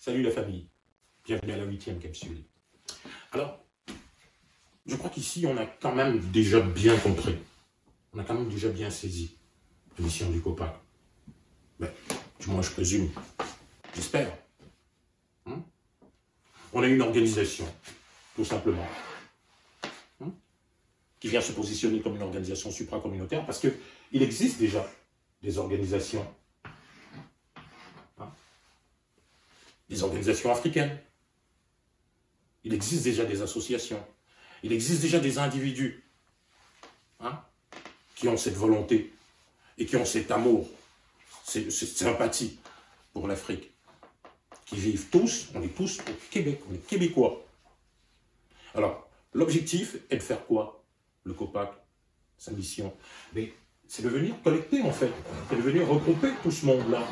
Salut la famille, bienvenue à la 8e capsule. Alors, je crois qu'ici on a quand même déjà bien compris, on a quand même déjà bien saisi la mission du COPAC. Ben, du moins je présume, j'espère. On a une organisation, tout simplement, qui vient se positionner comme une organisation supracommunautaire parce qu'il existe déjà des organisations, des organisations africaines. Il existe déjà des associations. Il existe déjà des individus qui ont cette volonté et qui ont cet amour, cette sympathie pour l'Afrique, qui vivent tous, on est tous au Québec, on est québécois. Alors, l'objectif est de faire quoi? Le COPAC, sa mission, mais c'est de venir collecter en fait, c'est de venir regrouper tout ce monde-là.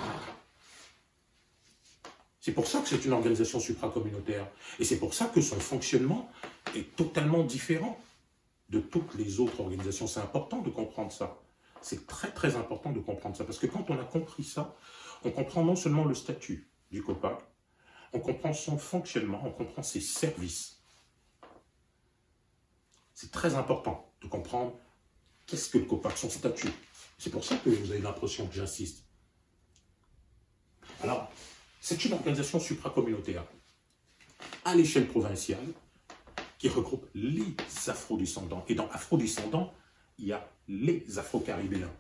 C'est pour ça que c'est une organisation supracommunautaire. Et c'est pour ça que son fonctionnement est totalement différent de toutes les autres organisations. C'est important de comprendre ça. C'est très très important de comprendre ça. Parce que quand on a compris ça, on comprend non seulement le statut du COPAC, on comprend son fonctionnement, on comprend ses services. C'est très important de comprendre qu'est-ce que le COPAC, son statut. C'est pour ça que vous avez l'impression que j'insiste. Alors, c'est une organisation supracommunautaire à l'échelle provinciale qui regroupe les afrodescendants. Et dans afrodescendants, il y a les afro-caribéens.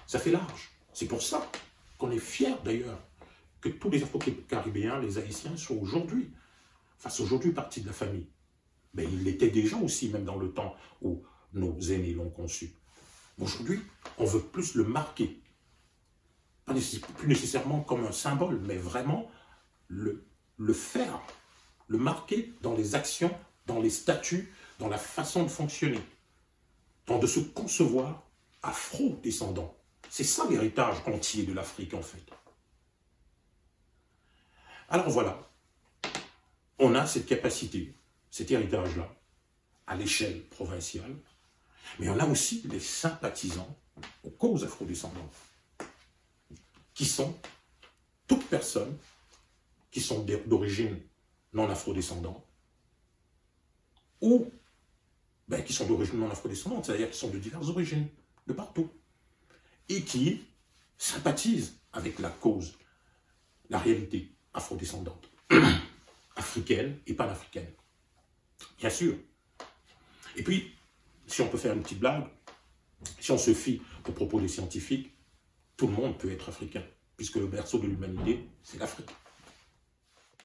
Ça fait large. C'est pour ça qu'on est fiers d'ailleurs que tous les afro-caribéens, les haïtiens, soient aujourd'hui, fassent aujourd'hui partie de la famille. Mais ils l'étaient déjà aussi, même dans le temps où nos aînés l'ont conçu. Aujourd'hui, on veut plus le marquer. Plus nécessairement comme un symbole, mais vraiment le faire, le marquer dans les actions, dans les statuts, dans la façon de fonctionner, de se concevoir afro-descendant. C'est ça l'héritage entier de l'Afrique en fait. Alors voilà, on a cette capacité, cet héritage-là, à l'échelle provinciale, mais on a aussi des sympathisants aux causes afro-descendantes, qui sont toutes personnes qui sont d'origine non afrodescendante ou qui sont d'origine non afrodescendante, c'est-à-dire qui sont de diverses origines, de partout, et qui sympathisent avec la cause, la réalité afrodescendante, africaine et panafricaine, bien sûr. Et puis, si on peut faire une petite blague, si on se fie aux propos des scientifiques, tout le monde peut être africain, puisque le berceau de l'humanité, c'est l'Afrique.